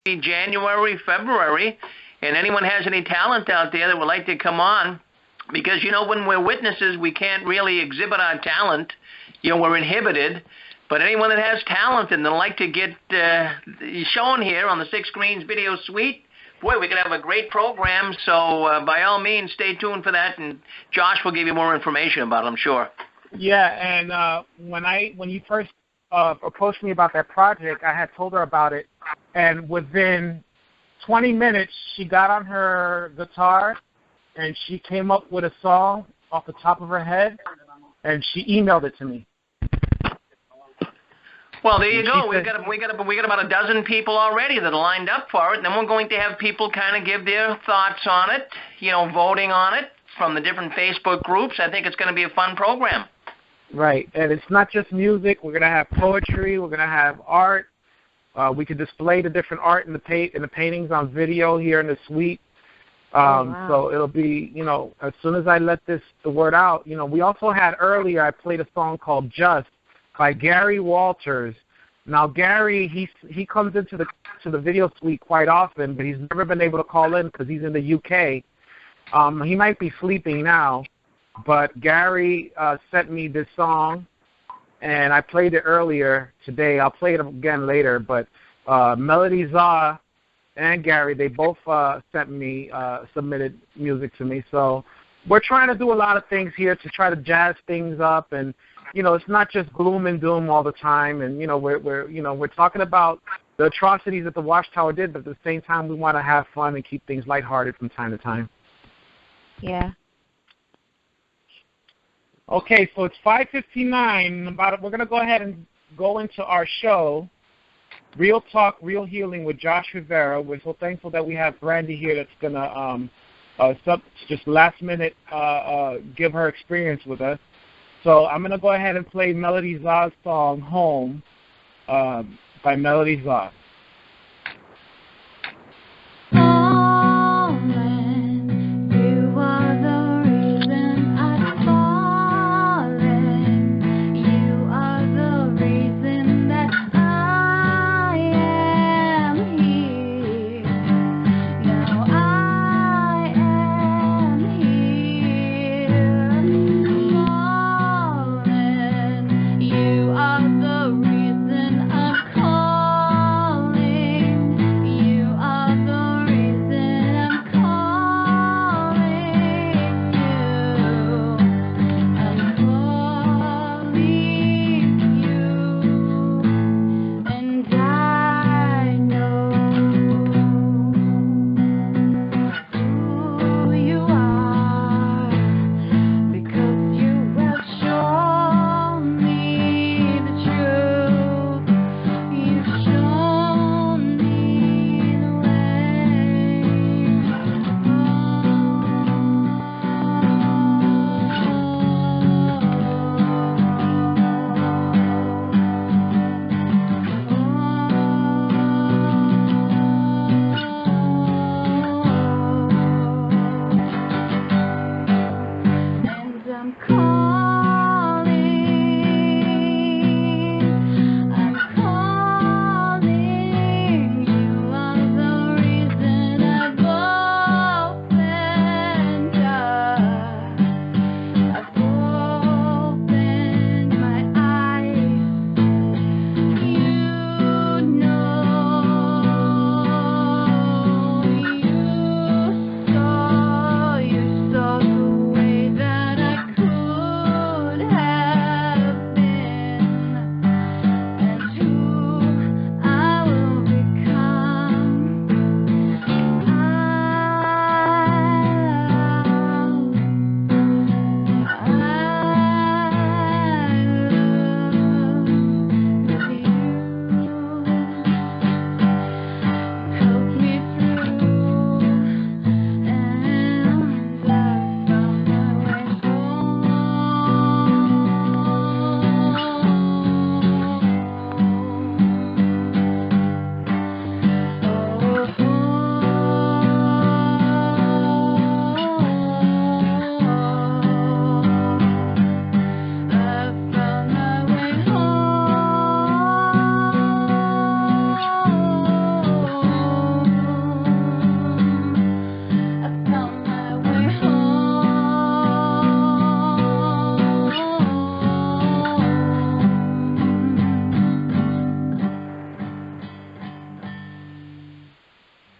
January, February, and anyone has any talent out there that would like to come on, because, when we're witnesses, we can't really exhibit our talent. We're inhibited. But anyone that has talent and they'd like to get shown here on the Six Screens Video Suite, boy, we could have a great program. So by all means, stay tuned for that, and Josh will give you more information about it, I'm sure. Yeah, and when you first approached me about that project, I had told her about it, and within 20 minutes, she got on her guitar, and she came up with a song off the top of her head, and she emailed it to me. Well, there you go. We got about a dozen people already that are lined up for it, and then we're going to have people kind of give their thoughts on it, voting on it from the different Facebook groups. I think it's going to be a fun program. Right, and it's not just music. We're going to have poetry. We're going to have art. We can display the different art in the paintings on video here in the suite. Wow. So it'll be, as soon as I let the word out, we also had earlier, I played a song called Just by Gary Walters. Now, Gary, he comes into the video suite quite often, but he's never been able to call in because he's in the UK. He might be sleeping now, but Gary sent me this song, and I played it earlier today. I'll play it again later, but Melody Za and Gary, they both submitted music to me. So we're trying to do a lot of things here to try to jazz things up, and it's not just gloom and doom all the time. And we're talking about the atrocities that the Watchtower did, but at the same time we want to have fun and keep things lighthearted from time to time. Yeah. Okay, so it's 5:59. We're going to go ahead and go into our show, Real Talk, Real Healing with Josh Rivera. We're so thankful that we have Brandy here that's going to just last minute give her experience with us. So I'm going to go ahead and play Melody Za's song, Home, by Melody Za. You are the reason I'm calling.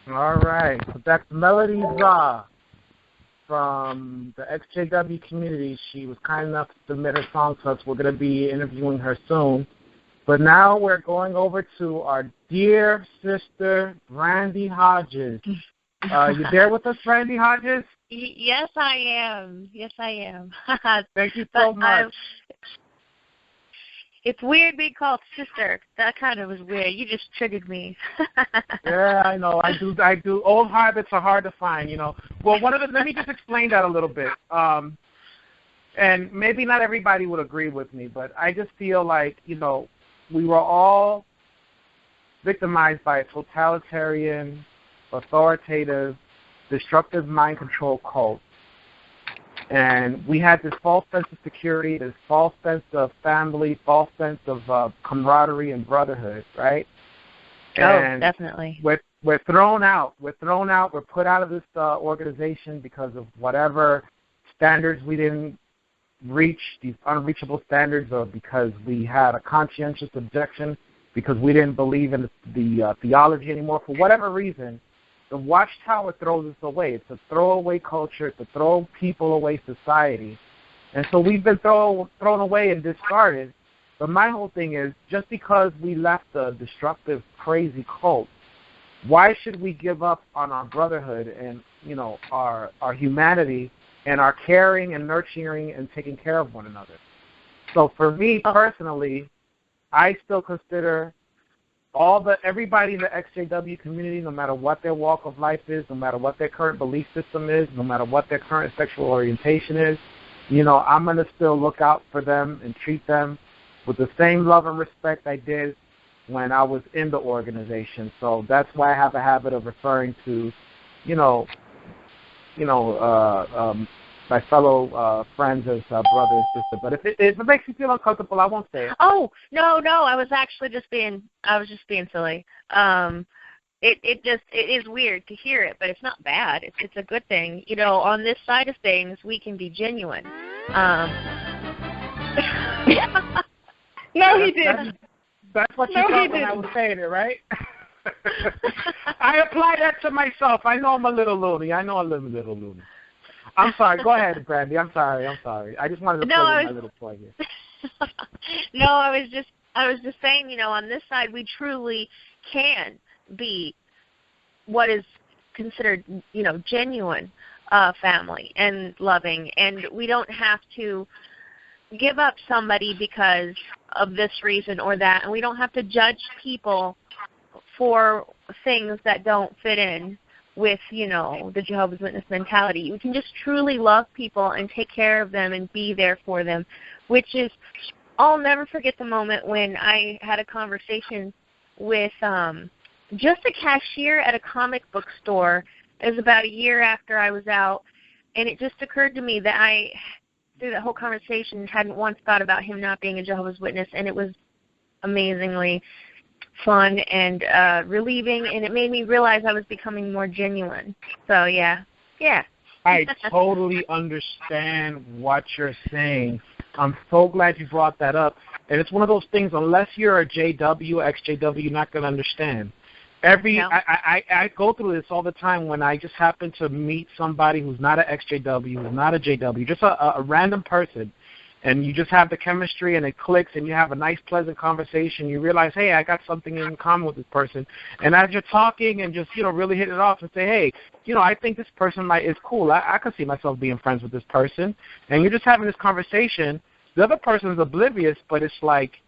All right. So that's Melody Za from the XJW community. She was kind enough to submit her song to us. We're going to be interviewing her soon. But now we're going over to our dear sister, Brandy Hodges. You there with us, Brandy Hodges? Yes, I am. Yes, I am. Thank you so much. It's weird being called sister. That kind of was weird. You just triggered me. Yeah, I know. I do. Old habits are hard to find, you know. Well, let me just explain that a little bit. And maybe not everybody would agree with me, but I just feel like, you know, we were all victimized by a totalitarian, authoritative, destructive mind control cult. And we had this false sense of security, this false sense of family, false sense of camaraderie and brotherhood, right? And definitely. We're thrown out. We're put out of this organization because of whatever standards we didn't reach, these unreachable standards, or because we had a conscientious objection, because we didn't believe in the theology anymore. For whatever reason, the Watchtower throws us away. It's a throwaway culture. It's a throw people away society. And so we've been thrown away and discarded. But my whole thing is, just because we left a destructive, crazy cult, why should we give up on our brotherhood and, you know, our humanity and our caring and nurturing and taking care of one another? So for me personally, I still consider everybody in the XJW community, no matter what their walk of life is, no matter what their current belief system is, no matter what their current sexual orientation is, you know, I'm going to still look out for them and treat them with the same love and respect I did when I was in the organization. So that's why I have a habit of referring to, my fellow friends as brother and sister. But if it makes you feel uncomfortable, I won't say it. Oh, no, I was actually just being silly. It is weird to hear it, but it's not bad. It's a good thing. You know, on this side of things, we can be genuine. No, he didn't. That's what you thought when I was saying it, right? I apply that to myself. I know I'm a little loony. I'm a little loony. I'm sorry. Go ahead, Brandy. I'm sorry. I just wanted to play my little play here. No, I was just saying, you know, on this side, we truly can be what is considered, you know, genuine family and loving, and we don't have to give up somebody because of this reason or that, and we don't have to judge people for things that don't fit in with, you know, the Jehovah's Witness mentality. We can just truly love people and take care of them and be there for them, which is, I'll never forget the moment when I had a conversation with just a cashier at a comic book store. It was about a year after I was out, and it just occurred to me that I, through that whole conversation, hadn't once thought about him not being a Jehovah's Witness, and it was amazingly fun and relieving, and it made me realize I was becoming more genuine. So, yeah. I totally understand what you're saying. I'm so glad you brought that up. And it's one of those things, unless you're a JW, XJW, you're not going to understand. I go through this all the time when I just happen to meet somebody who's not an XJW, who's not a JW, just a random person, and you just have the chemistry and it clicks and you have a nice, pleasant conversation. You realize, hey, I got something in common with this person. And as you're talking and just, you know, really hit it off and say, hey, you know, I think this person is cool. I could see myself being friends with this person. And you're just having this conversation. The other person is oblivious, but it's like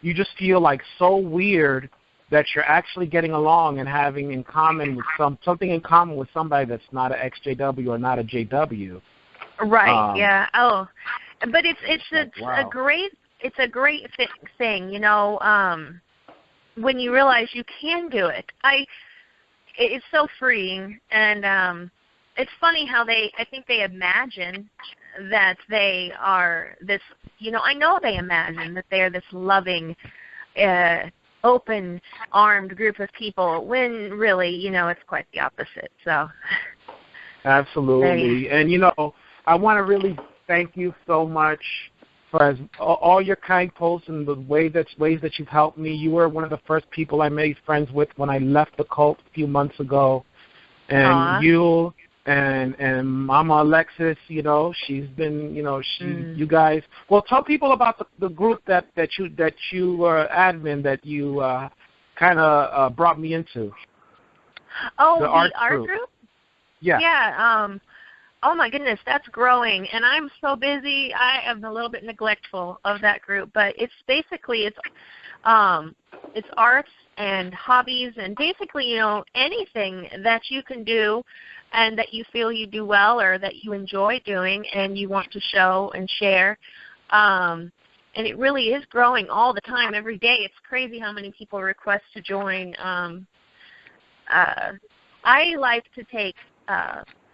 you just feel like so weird that you're actually getting along and having in common with something in common with somebody that's not an XJW or not a JW. Right. Yeah. Oh, but it's a great thing, you know, when you realize you can do it. It's so freeing, and it's funny how I think they imagine that they are this, you know, I know they imagine that they are this loving, open-armed group of people, when really, you know, it's quite the opposite. So, absolutely. And, you know, I want to really thank you so much for all your kind posts and the ways that you've helped me. You were one of the first people I made friends with when I left the cult a few months ago. And Aw. you and Mama Alexis, you know, she's been, you know, you guys. Well, tell people about the group that you were admin that you kind of brought me into. Oh, the the art group? Yeah. Yeah. Oh my goodness, that's growing, and I'm so busy. I am a little bit neglectful of that group, but it's arts and hobbies, and basically, you know, anything that you can do and that you feel you do well or that you enjoy doing and you want to show and share. And it really is growing all the time, every day. It's crazy how many people request to join. I like to take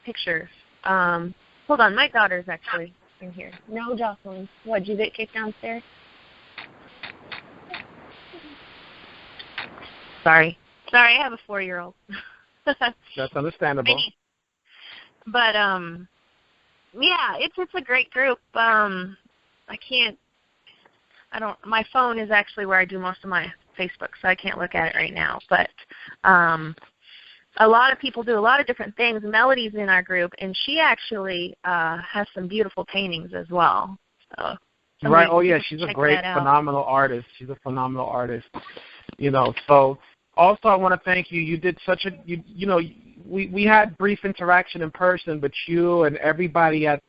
pictures. Hold on, my daughter's actually in here. No, Jocelyn. What, did you get kicked downstairs? Sorry, I have a 4-year-old. That's understandable. But yeah, it's a great group. My phone is actually where I do most of my Facebook, so I can't look at it right now. But a lot of people do a lot of different things. Melody's in our group, and she actually has some beautiful paintings as well. So right. Oh yeah, she's a great, phenomenal artist. She's a phenomenal artist. You know. So also, I want to thank you. You did such a you know. We had brief interaction in person, but you and everybody at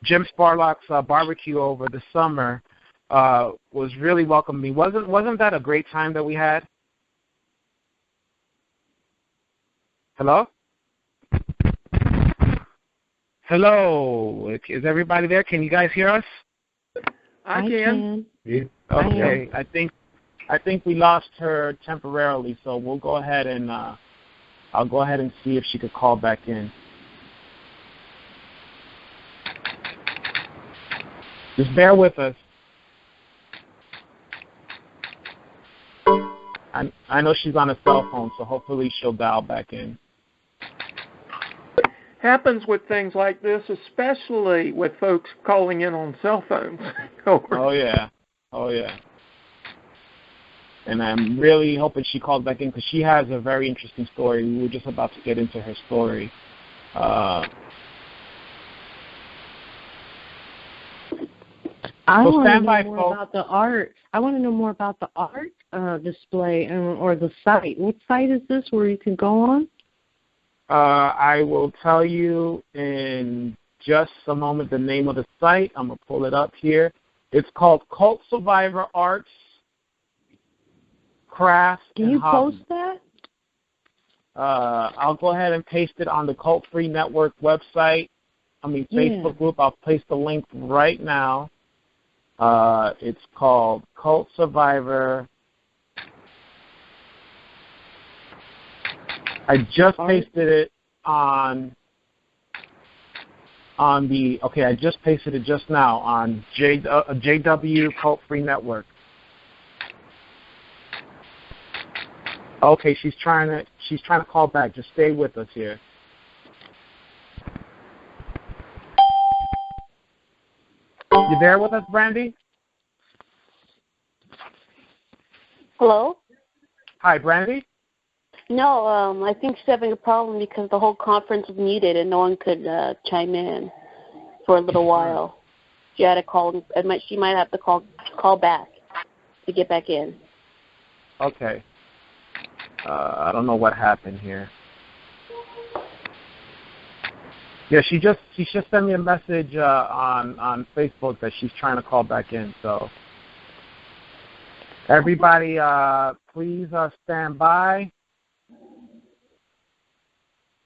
Jim Sparlock's barbecue over the summer was really welcoming. Wasn't that a great time that we had? Hello? Hello. Is everybody there? Can you guys hear us? I can. Okay. I think we lost her temporarily, so we'll go ahead and I'll go ahead and see if she could call back in. Just bear with us. I know she's on a cell phone, so hopefully she'll dial back in. Happens with things like this, especially with folks calling in on cell phones. Oh yeah. And I'm really hoping she calls back in because she has a very interesting story. We were just about to get into her story. I want to know more about the art. I want to know more about the art display or the site. What site is this where you can go on? I will tell you in just a moment the name of the site. I'm going to pull it up here. It's called Cult Survivor Arts, Crafts, Can you post that? I'll go ahead and paste it on the Cult Free Network website. Facebook group. I'll paste the link right now. It's called Cult Survivor. I just pasted it on the. Okay, I just pasted it just now on JW Cult Free Network. Okay, she's trying to call back. Just stay with us here. You there with us, Brandy? Hello? Hi, Brandy? No, I think she's having a problem because the whole conference was muted and no one could chime in for a little while. She had to call. She might have to call back to get back in. Okay. I don't know what happened here. Yeah, she just sent me a message on Facebook that she's trying to call back in. So everybody, please stand by.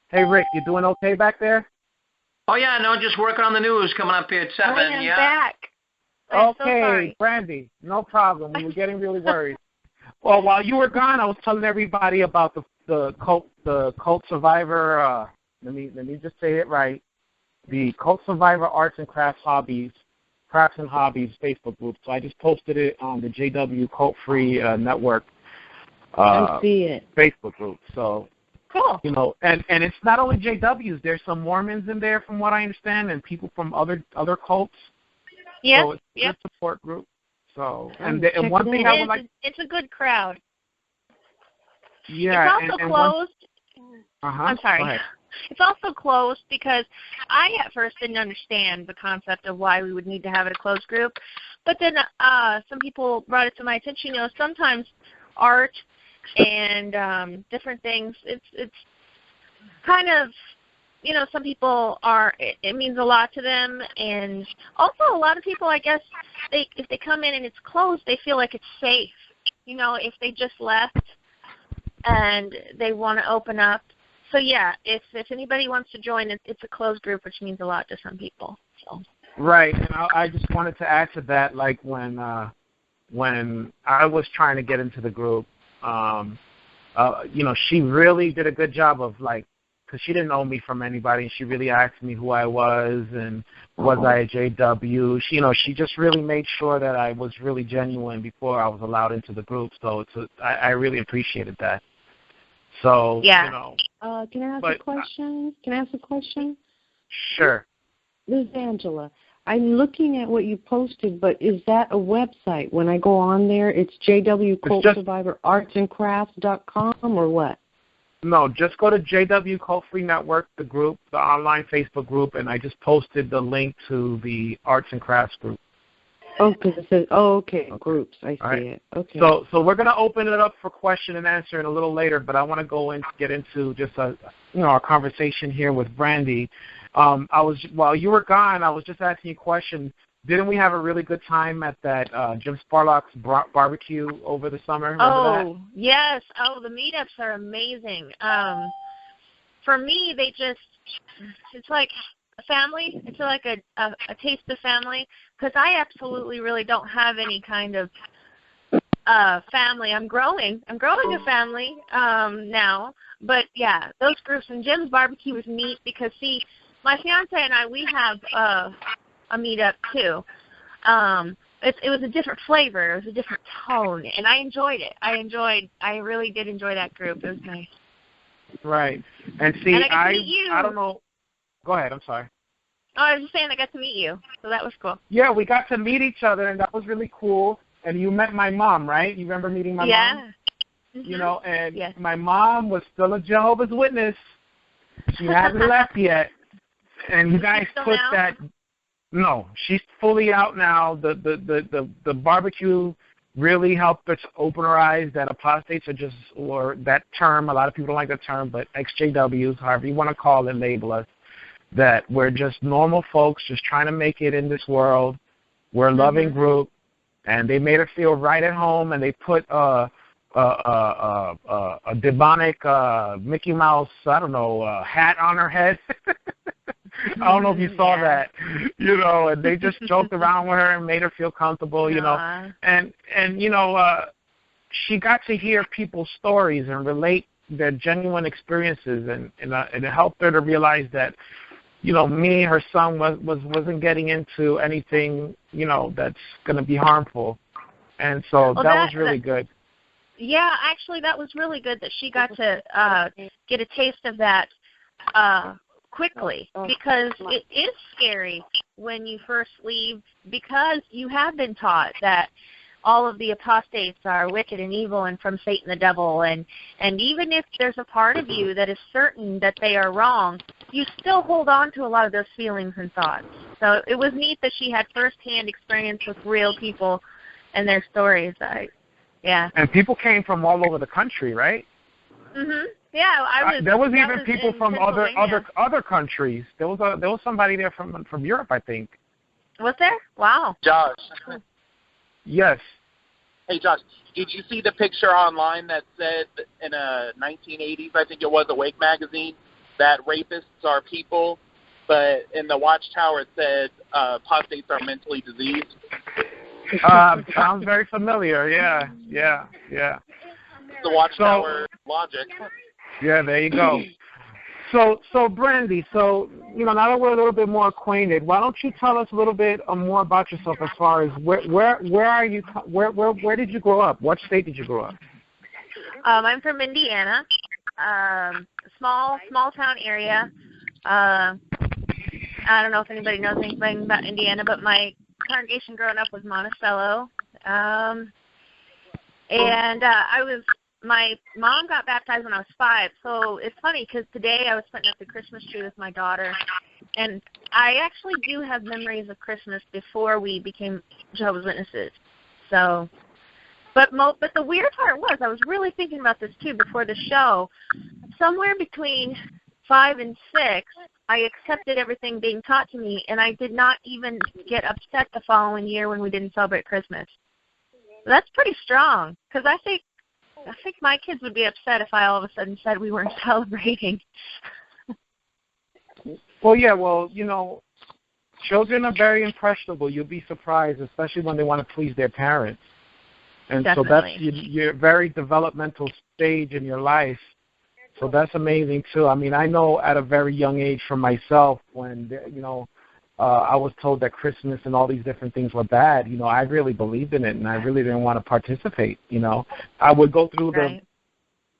Hey, Rick, you doing okay back there? Oh, yeah, no, just working on the news coming up here at 7. I am yeah. back. I'm so sorry. Brandy, no problem. We were getting really worried. Well, while you were gone, I was telling everybody about the Cult Survivor. Let me just say it right. The Cult Survivor Arts and Crafts and Hobbies Facebook group. So I just posted it on the JW Cult Free Network. I see it. Facebook group. So. Cool. You know, and it's not only JWs. There's some Mormons in there, from what I understand, and people from other cults. Yeah. So it's a support group. So and one thing I would like. It's a good crowd. Yeah. It's also closed. I'm sorry. It's also closed because I at first didn't understand the concept of why we would need to have it a closed group. But then some people brought it to my attention, sometimes art and different things, it's kind of, some people it means a lot to them. And also a lot of people, I guess, if they come in and it's closed, they feel like it's safe. If they just left and they want to open up. So, yeah, if anybody wants to join, it's a closed group, which means a lot to some people. So. Right, and I just wanted to add to that, like when I was trying to get into the group, she really did a good job of, because she didn't know me from anybody, and she really asked me who I was and was I a JW. She just really made sure that I was really genuine before I was allowed into the group. So I really appreciated that. So, yeah. Can I ask a question? Sure. This is Angela. I'm looking at what you posted, but is that a website? When I go on there, it's jwcultsurvivorartsandcrafts.com or what? No, just go to JW Cult Free Network, the group, the online Facebook group, and I just posted the link to the Arts and Crafts group. Oh, because it says, okay, groups. I see it. Okay. So we're going to open it up for question and answer in a little later, but I want to get into just our conversation here with Brandy. While you were gone, I was just asking you a question. Didn't we have a really good time at that Jim Sparlock's barbecue over the summer? Remember that? Yes. Oh, the meetups are amazing. For me, it's like a family. It's like a taste of family, because I absolutely really don't have any kind of family. I'm growing a family now. But, yeah, those groups, and Jim's barbecue was neat because, see, my fiance and I, we have a meetup too. It was a different flavor. It was a different tone, and I enjoyed it. I really did enjoy that group. It was nice. Right. And see, and I got to meet you. I don't know. Go ahead. I'm sorry. Oh, I was just saying I got to meet you, so that was cool. Yeah, we got to meet each other, and that was really cool. And you met my mom, right? You remember meeting my mom? Yeah. Mm-hmm. And my mom was still a Jehovah's Witness. She hadn't left yet. And you guys put now? that. No, she's fully out now. The barbecue really helped us open our eyes that apostates are just, or that term, a lot of people don't like that term, but XJWs, however you want to call it, label us, that we're just normal folks just trying to make it in this world. We're a loving group, and they made her feel right at home, and they put a demonic Mickey Mouse, hat on her head. I don't know if you saw that, and they just joked around with her and made her feel comfortable, and she got to hear people's stories and relate their genuine experiences, and it helped her to realize that, me, her son wasn't getting into anything, that's going to be harmful, and so that was really good. Yeah, actually, that was really good that she got to get a taste of that quickly, because it is scary when you first leave, because you have been taught that all of the apostates are wicked and evil and from Satan the devil, and even if there's a part of you that is certain that they are wrong, you still hold on to a lot of those feelings and thoughts. So it was neat that she had firsthand experience with real people and their stories. Yeah. And people came from all over the country, right? Mhm. Yeah, there was even people from other countries. There was somebody there from Europe, I think. Was there? Wow. Josh. Yes. Hey, Josh, did you see the picture online that said in a 1980s, I think it was, Awake magazine, that rapists are people, but in the Watchtower it said apostates are mentally diseased? Sounds very familiar. Yeah. The Watchtower logic. Yeah, there you go. So Brandy, now that we're a little bit more acquainted, why don't you tell us a little bit more about yourself, as far as where are you? Where did you grow up? What state did you grow up? I'm from Indiana, small town area. I don't know if anybody knows anything about Indiana, but my congregation growing up was Monticello, and I was my mom got baptized when I was 5, so it's funny because today I was putting up the Christmas tree with my daughter, and I actually do have memories of Christmas before we became Jehovah's Witnesses. So, but the weird part was I was really thinking about this too before the show. Somewhere between 5 and 6, I accepted everything being taught to me, and I did not even get upset the following year when we didn't celebrate Christmas. That's pretty strong, because I think my kids would be upset if I all of a sudden said we weren't celebrating. Well, yeah, children are very impressionable. You'll be surprised, especially when they want to please their parents. And Definitely. So that's your very developmental stage in your life. So that's amazing, too. I mean, I know at a very young age for myself when, I was told that Christmas and all these different things were bad, I really believed in it, and I really didn't want to participate, I would go through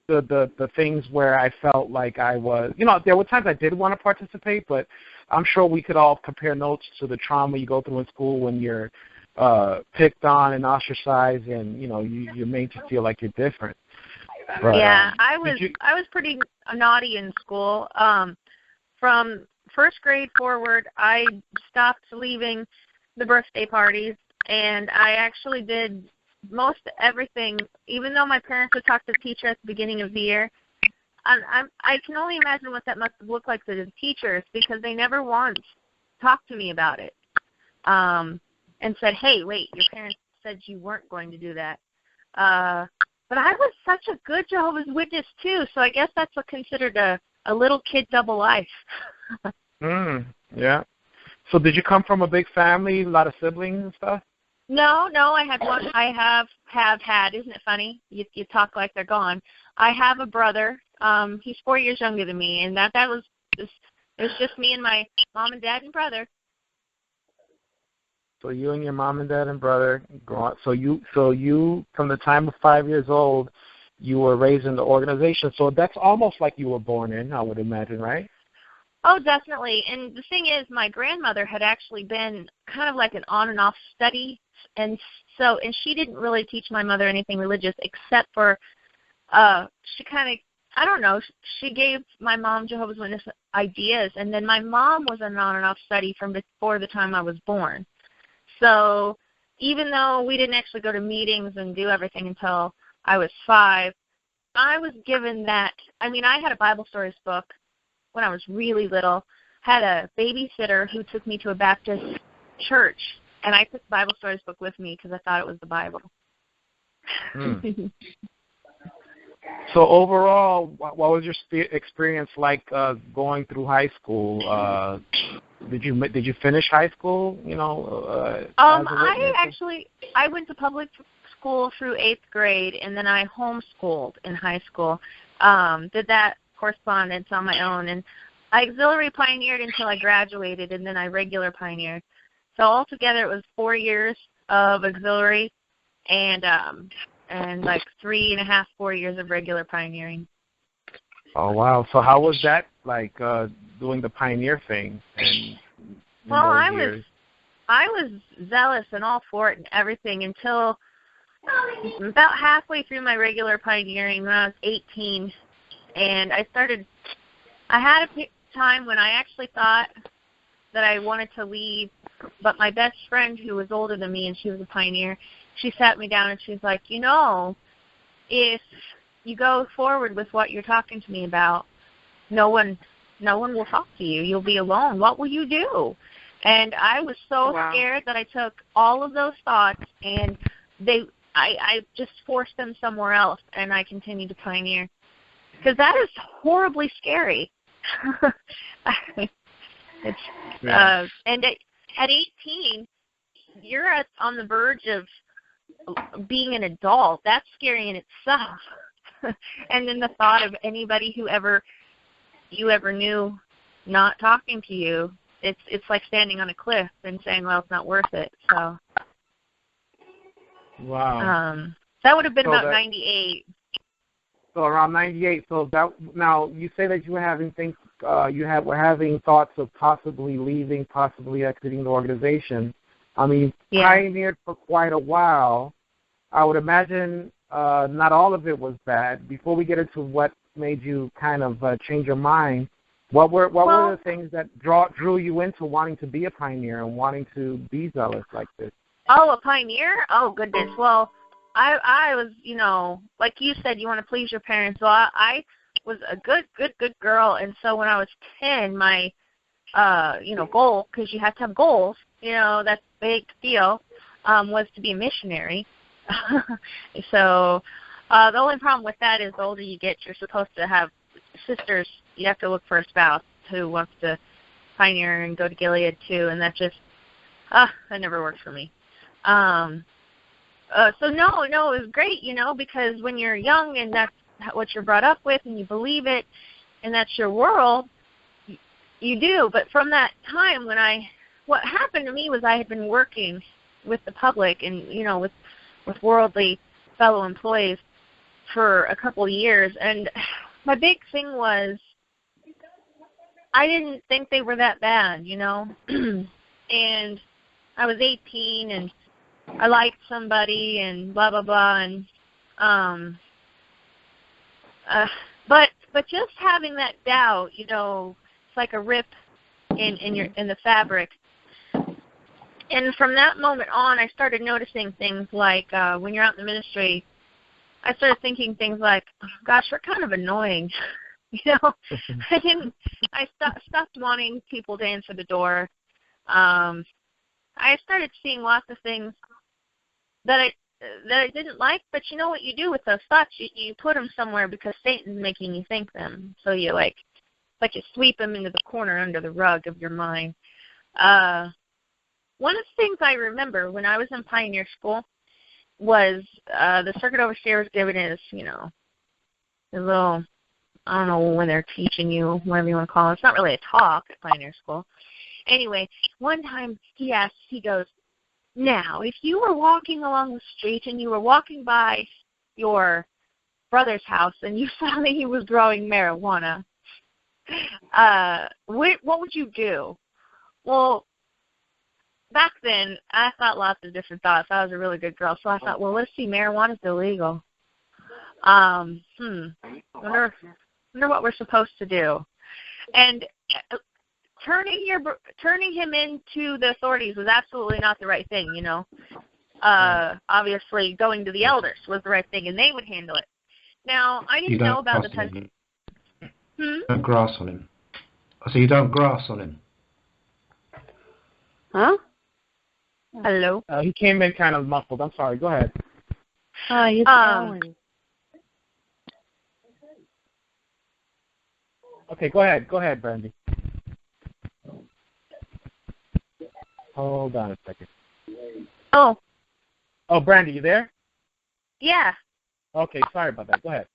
the things where I felt like I was, there were times I did want to participate, but I'm sure we could all compare notes to the trauma you go through in school when you're picked on and ostracized and, you're made to feel like you're different. But, yeah, I was pretty naughty in school. From first grade forward, I stopped leaving the birthday parties, and I actually did most everything, even though my parents would talk to the teacher at the beginning of the year. I can only imagine what that must have looked like to the teachers, because they never once talked to me about it and said, hey, wait, your parents said you weren't going to do that. But I was such a good Jehovah's Witness, too, so I guess that's considered a little kid double life. Yeah. So did you come from a big family, a lot of siblings and stuff? No, I had one. I have had. Isn't it funny? You talk like they're gone. I have a brother. He's 4 years younger than me, and it was just me and my mom and dad and brother. So you and your mom and dad and brother go on. So you from the time of 5 years old, you were raised in the organization. So that's almost like you were born in, I would imagine, right? Oh, definitely. And the thing is, my grandmother had actually been kind of like an on and off study, and she didn't really teach my mother anything religious except for she kind of, I don't know, she gave my mom Jehovah's Witness ideas, and then my mom was an on and off study from before the time I was born. So even though we didn't actually go to meetings and do everything until I was 5, I was given that. I mean, I had a Bible stories book when I was really little, had a babysitter who took me to a Baptist church, and I took the Bible stories book with me because I thought it was the Bible. So overall, what was your experience like going through high school? Did you finish high school? I went to public school through 8th grade, and then I homeschooled in high school. Did that correspondence on my own, and I auxiliary pioneered until I graduated, and then I regular pioneered. So altogether, it was 4 years of auxiliary, and like 3.5, 4 years of regular pioneering. Oh wow! So how was that like doing the pioneer thing? Well, I was zealous and all for it and everything until about halfway through my regular pioneering when I was 18, and I had a time when I actually thought that I wanted to leave, but my best friend, who was older than me and she was a pioneer, she sat me down and she was like, if you go forward with what you're talking to me about, no one will talk to you. You'll be alone. What will you do? And I was so scared that I took all of those thoughts and I just forced them somewhere else, and I continued to pioneer. Because that is horribly scary. And at 18, you're on the verge of being an adult. That's scary in itself. And then the thought of anybody who you ever knew not talking to you, it's like standing on a cliff and saying, well, it's not worth it. So wow. That would have been about 98. So around 98. So that, now you say that you were having were having thoughts of possibly leaving, possibly exiting the organization. I mean, pioneered for quite a while. I would imagine not all of it was bad. Before we get into what made you kind of change your mind, what were the things that drew you into wanting to be a pioneer and wanting to be zealous like this? Oh, a pioneer? Oh, goodness. Well, I was, like you said, you want to please your parents. So I was a good girl. And so when I was 10, my, goal, because you have to have goals, that's a big deal, was to be a missionary. So the only problem with that is the older you get, you're supposed to have sisters. You have to look for a spouse who wants to pioneer and go to Gilead too, and that just, that never worked for me. So no, it was great, because when you're young and that's what you're brought up with and you believe it and that's your world, you do. But from that time what happened to me was I had been working with the public and, with worldly fellow employees for a couple of years, and my big thing was I didn't think they were that bad, and I was 18 and I liked somebody and blah blah blah, and but just having that doubt, it's like a rip in the fabric. And from that moment on, I started noticing things like when you're out in the ministry, I started thinking things like, oh, gosh, we're kind of annoying. I stopped wanting people to answer the door. I started seeing lots of things that I didn't like, but you know what you do with those thoughts? You put them somewhere because Satan's making you think them. So you you sweep them into the corner under the rug of your mind. One of the things I remember when I was in pioneer school was the circuit overseer was giving his, his little, I don't know when they're teaching you, whatever you want to call it. It's not really a talk at pioneer school. Anyway, one time he goes, now, if you were walking along the street and you were walking by your brother's house and you saw that he was growing marijuana, what would you do? Well, back then, I thought lots of different thoughts. I was a really good girl, so I thought, well, let's see, marijuana's illegal. Wonder what we're supposed to do. And turning him into the authorities was absolutely not the right thing, Obviously, going to the elders was the right thing, and they would handle it. Now, I didn't know about the time. Don't grass on him. So you don't grass on him. Huh? Hello? He came in kind of muffled. I'm sorry. Go ahead. Hi, it's Alan. Okay, go ahead, Brandy. Hold on a second. Oh, Brandy, you there? yeah. Okay, sorry about that. Go ahead.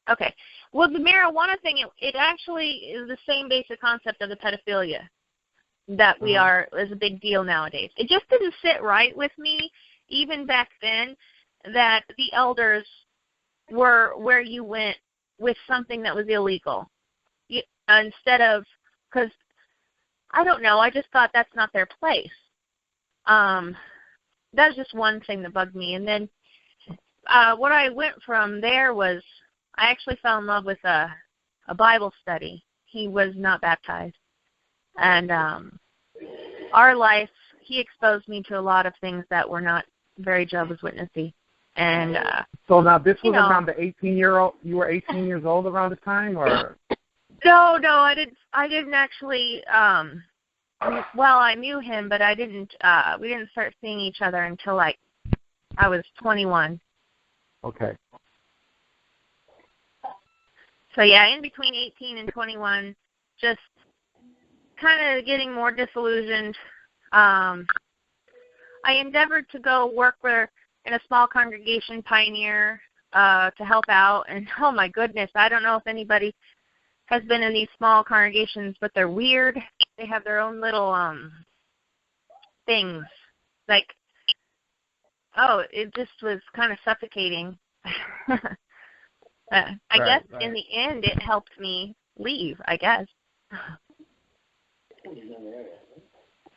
Okay. Well, the marijuana thing, it actually is the same basic concept of the pedophilia that is a big deal nowadays. It just didn't sit right with me, even back then, that the elders were where you went with something that was illegal. Instead of, because, I don't know, I just thought that's not their place. That's just one thing that bugged me. And then what I went from there was I actually fell in love with a Bible study. He was not baptized. And our life, he exposed me to a lot of things that were not very Jehovah's Witnessy. And so now this was around the 18-year-old. You were 18 years old around this time, or? No, I didn't actually. Well, I knew him, but I didn't. We didn't start seeing each other until I was 21. Okay. So yeah, in between 18 and 21, just kind of getting more disillusioned. I endeavored to go work in a small congregation, pioneer, to help out, and oh my goodness, I don't know if anybody has been in these small congregations, but they're weird. They have their own little things. Like, it just was kind of suffocating. I guess in the end it helped me leave, I guess.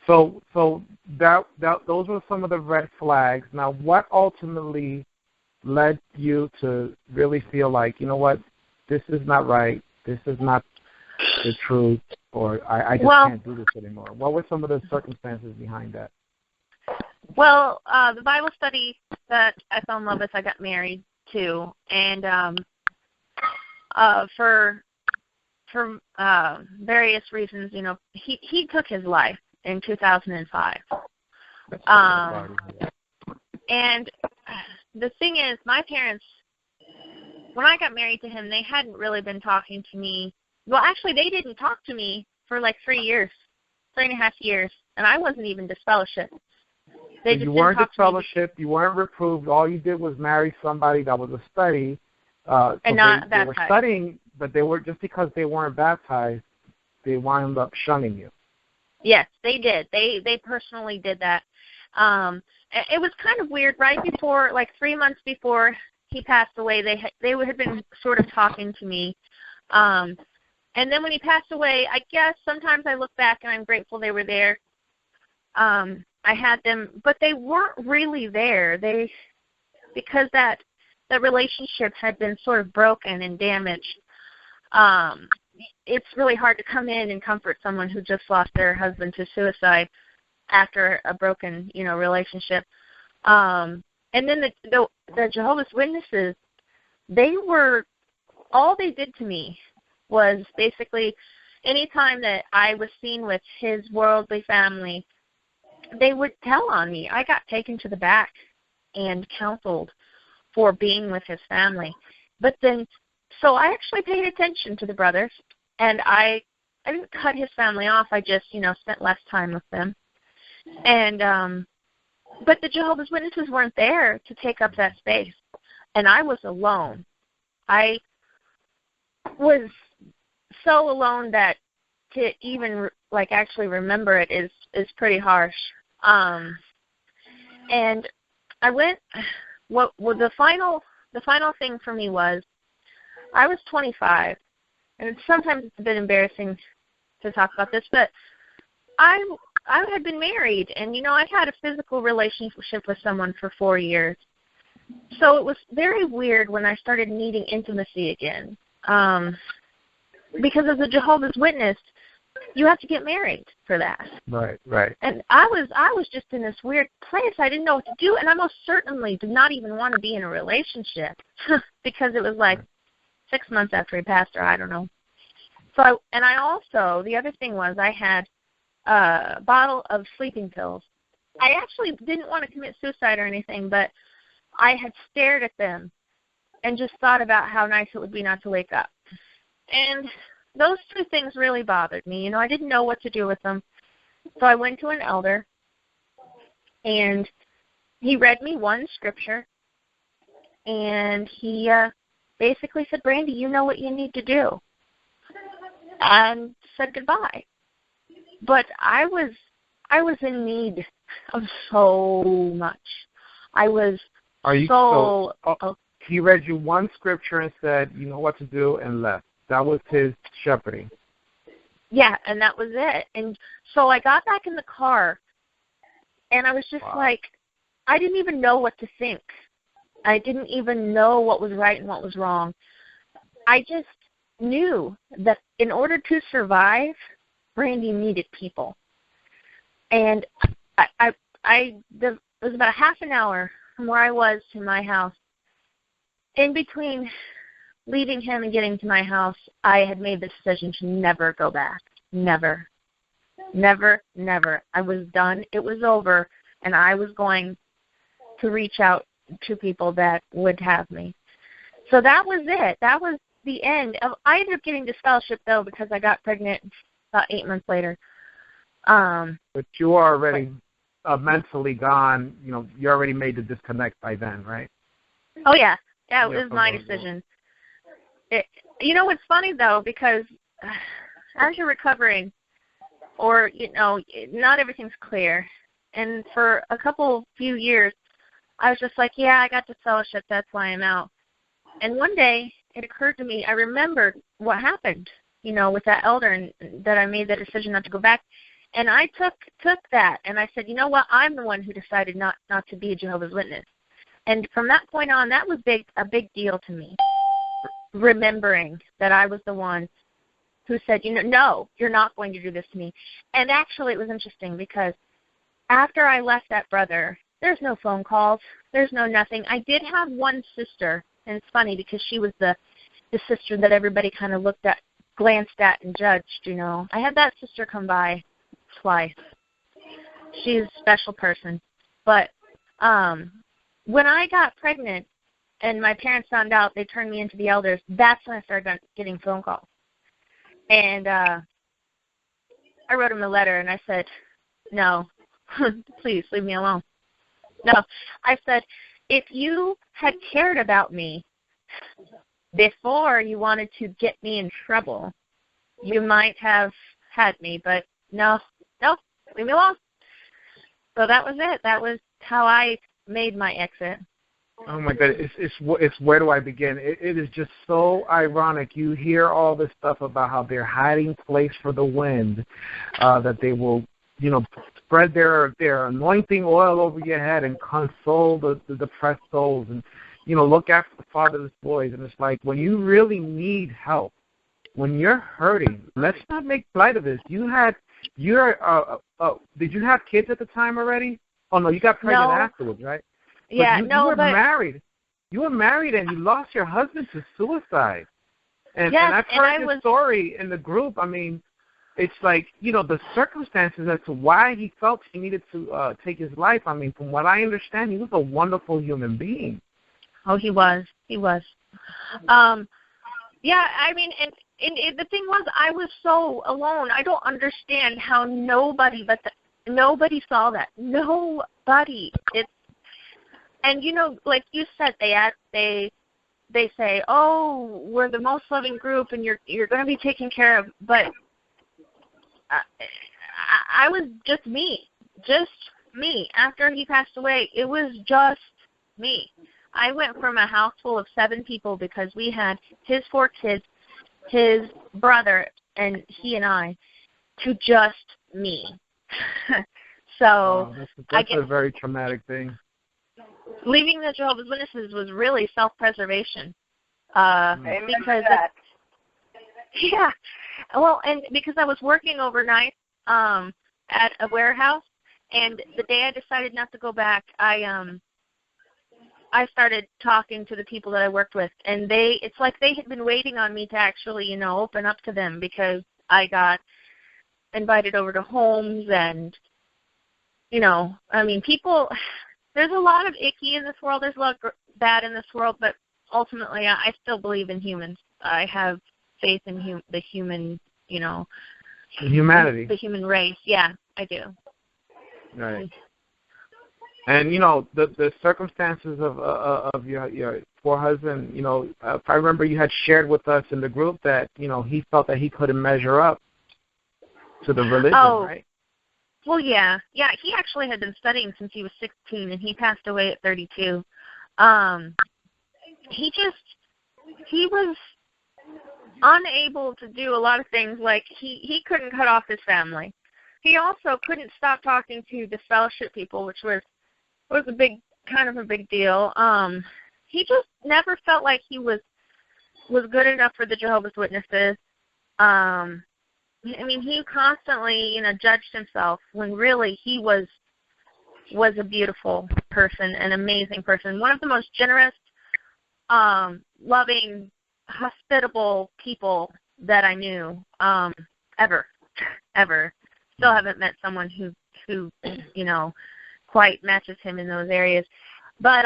So that those were some of the red flags. Now, what ultimately led you to really feel like, you know what, this is not right, this is not the truth, or I just can't do this anymore? What were some of the circumstances behind that? Well, the Bible study that I fell in love with, I got married to, and for various reasons, you know, he took his life in 2005. And the thing is, my parents, when I got married to him, they hadn't really been talking to me. Well, actually, they didn't talk to me for like 3.5 years, and I wasn't even disfellowshipped. You weren't disfellowshipped, you weren't reproved. All you did was marry somebody that was a study. And not baptized. They were studying, but they were, just because they weren't baptized, they wound up shunning you. Yes, they did. They personally did that. It was kind of weird. Right before, like 3 months before he passed away, they had been sort of talking to me. And then when he passed away, I guess sometimes I look back and I'm grateful they were there. I had them, but they weren't really there. Because that relationship had been sort of broken and damaged. It's really hard to come in and comfort someone who just lost their husband to suicide after a broken, you know, relationship. And then the Jehovah's Witnesses, all they did to me was basically anytime that I was seen with his worldly family, they would tell on me. I got taken to the back and counseled for being with his family. But then, so I actually paid attention to the brothers, and I didn't cut his family off. I just, you know, spent less time with them. And but the Jehovah's Witnesses weren't there to take up that space, and I was alone. I was so alone that to even like actually remember it is pretty harsh. And I went. The final thing for me was I was 25, and sometimes it's a bit embarrassing to talk about this, but I had been married, and, you know, I had a physical relationship with someone for 4 years. So it was very weird when I started needing intimacy again. Because as a Jehovah's Witness, you have to get married for that. Right. And I was just in this weird place. I didn't know what to do, and I most certainly did not even want to be in a relationship because it was like 6 months after he passed, or I don't know. So I also, the other thing was I had a bottle of sleeping pills. I actually didn't want to commit suicide or anything, but I had stared at them and just thought about how nice it would be not to wake up. And those two things really bothered me. You know, I didn't know what to do with them. So I went to an elder, and he read me one scripture, and he basically said, Brandy, you know what you need to do, and said goodbye. But I was in need of so much. He read you one scripture and said, you know what to do, and left. That was his shepherding. Yeah, and that was it. And so I got back in the car, and I was just like, I didn't even know what to think. I didn't even know what was right and what was wrong. I just knew that in order to survive, Brandy needed people. And it was about a half an hour from where I was to my house. In between leaving him and getting to my house, I had made the decision to never go back. Never. Never, never. I was done. It was over, and I was going to reach out to people that would have me. So that was it. That was the end. I ended up getting disfellowship, though, because I got pregnant about 8 months later. But you were already mentally gone. You know, you already made the disconnect by then, right? Oh, yeah. Yeah, it was my decision. You know, it's funny, though, because as you're recovering, or, you know, not everything's clear. And for a few years, I was just like, yeah, I got disfellowship, that's why I'm out. And one day, it occurred to me, I remembered what happened, you know, with that elder, and that I made the decision not to go back. And I took that, and I said, you know what, I'm the one who decided not to be a Jehovah's Witness. And from that point on, that was a big deal to me, remembering that I was the one who said, no, you're not going to do this to me. And actually it was interesting because after I left that brother, there's no phone calls. There's no nothing. I did have one sister, and it's funny because she was the sister that everybody kind of glanced at and judged, I had that sister come by twice. She's a special person. But when I got pregnant and my parents found out, they turned me into the elders, that's when I started getting phone calls. And I wrote him a letter, and I said, no, please leave me alone. No, I said, if you had cared about me before you wanted to get me in trouble, you might have had me, but no, leave me alone. So that was it. That was how I made my exit. Oh my God! It's where do I begin? It is just so ironic. You hear all this stuff about how they're hiding place for the wind, that they will, spread their anointing oil over your head and console the depressed souls, and look after the fatherless boys. And it's like when you really need help, when you're hurting, let's not make light of this. Did you have kids at the time already? Oh no, you got pregnant afterwards, right? Yeah, you were married. You were married, and you lost your husband to suicide. And I've heard this story in the group. I mean, it's like, the circumstances as to why he felt he needed to take his life. I mean, from what I understand, he was a wonderful human being. Oh, he was. Yeah, I mean, and the thing was, I was so alone. I don't understand how nobody saw that. Nobody. And like you said, they say, oh, we're the most loving group, and you're going to be taken care of. But I was just me. After he passed away, it was just me. I went from a house full of 7 people because we had his 4 kids, his brother, and he and I, to just me. So that's a very traumatic thing. Leaving the Jehovah's Witnesses was really self-preservation. Because and because I was working overnight at a warehouse, and the day I decided not to go back, I started talking to the people that I worked with, and it's like they had been waiting on me to actually, open up to them, because I got invited over to homes, and, I mean, people, there's a lot of icky in this world, there's a lot of bad in this world, but ultimately I still believe in humans. I have faith in the human, humanity. The human race, yeah, I do. Right. And the circumstances of your poor husband. If I remember, you had shared with us in the group that he felt that he couldn't measure up to the religion, right? Well, yeah. He actually had been studying since he was 16, and he passed away at 32. He was unable to do a lot of things. Like he couldn't cut off his family. He also couldn't stop talking to the fellowship people, which was a big deal. He just never felt like he was good enough for the Jehovah's Witnesses. I mean, he constantly, judged himself when really he was a beautiful person, an amazing person, one of the most generous, loving, hospitable people that I knew, ever. Still haven't met someone who quite matches him in those areas. But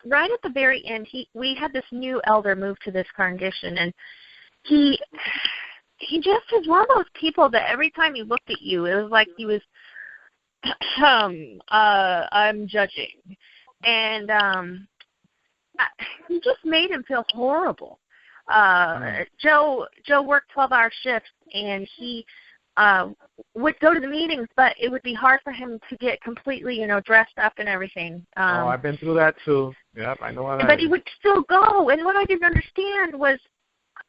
right at the very end, we had this new elder move to this congregation, and he just is one of those people that every time he looked at you, it was like he was, I'm judging. And he just made him feel horrible. Joe worked 12-hour shifts, and he would go to the meetings, but it would be hard for him to get completely, dressed up and everything. I've been through that too. Yep, I know what that is. But he would still go, and what I didn't understand was,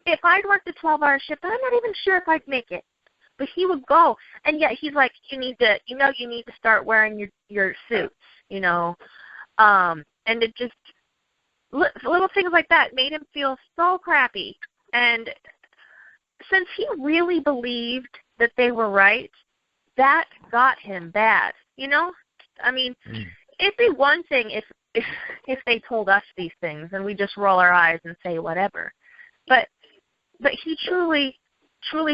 if I'd worked a 12-hour shift, I'm not even sure if I'd make it. But he would go, and yet he's like, you need to start wearing your suits, and it just, little things like that made him feel so crappy. And since he really believed that they were right, that got him bad. I mean, it'd be one thing if they told us these things and we just roll our eyes and say whatever. But he truly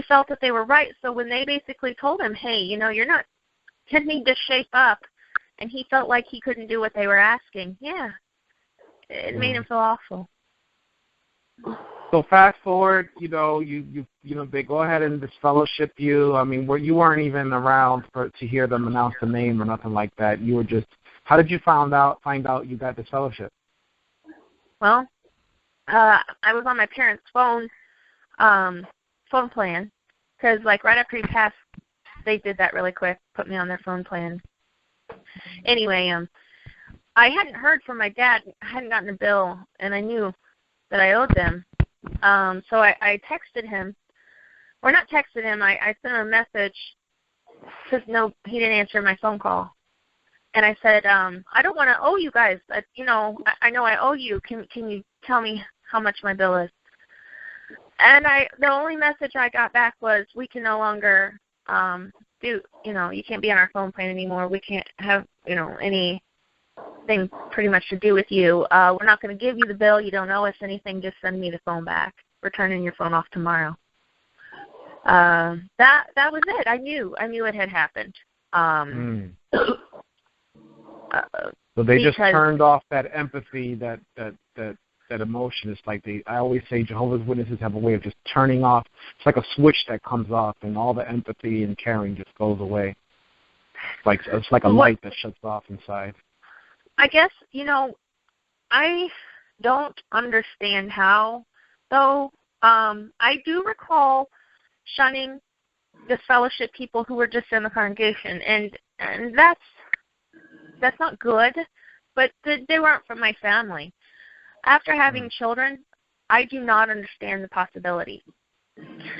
felt that they were right. So when they basically told him, hey, you need to shape up, and he felt like he couldn't do what they were asking, it made him feel awful. So fast forward, they go ahead and disfellowship you. I mean, you weren't even around to hear them announce the name or nothing like that. You were just. How did you find out you got disfellowship? Well, I was on my parents' phone plan, because right after he passed, they did that really quick, put me on their phone plan. Anyway, I hadn't heard from my dad. I hadn't gotten a bill, and I knew that I owed them. So I texted him, or not texted him, I sent him a message, because he didn't answer my phone call. And I said, I don't want to owe you guys. I know I owe you. Can you tell me how much my bill is? And the only message I got back was, we can no longer you can't be on our phone plan anymore. We can't have, anything pretty much to do with you. We're not going to give you the bill. You don't owe us anything. Just send me the phone back. We're turning your phone off tomorrow. That was it. I knew it had happened. So they just turned off that empathy, that emotion. It's like I always say Jehovah's Witnesses have a way of just turning off. It's like a switch that comes off, and all the empathy and caring just goes away. It's like a light that shuts off inside. I guess, I don't understand how, though. I do recall shunning disfellowship people who were just in the congregation, and that's not good, but they weren't from my family. After having children, I do not understand the possibility.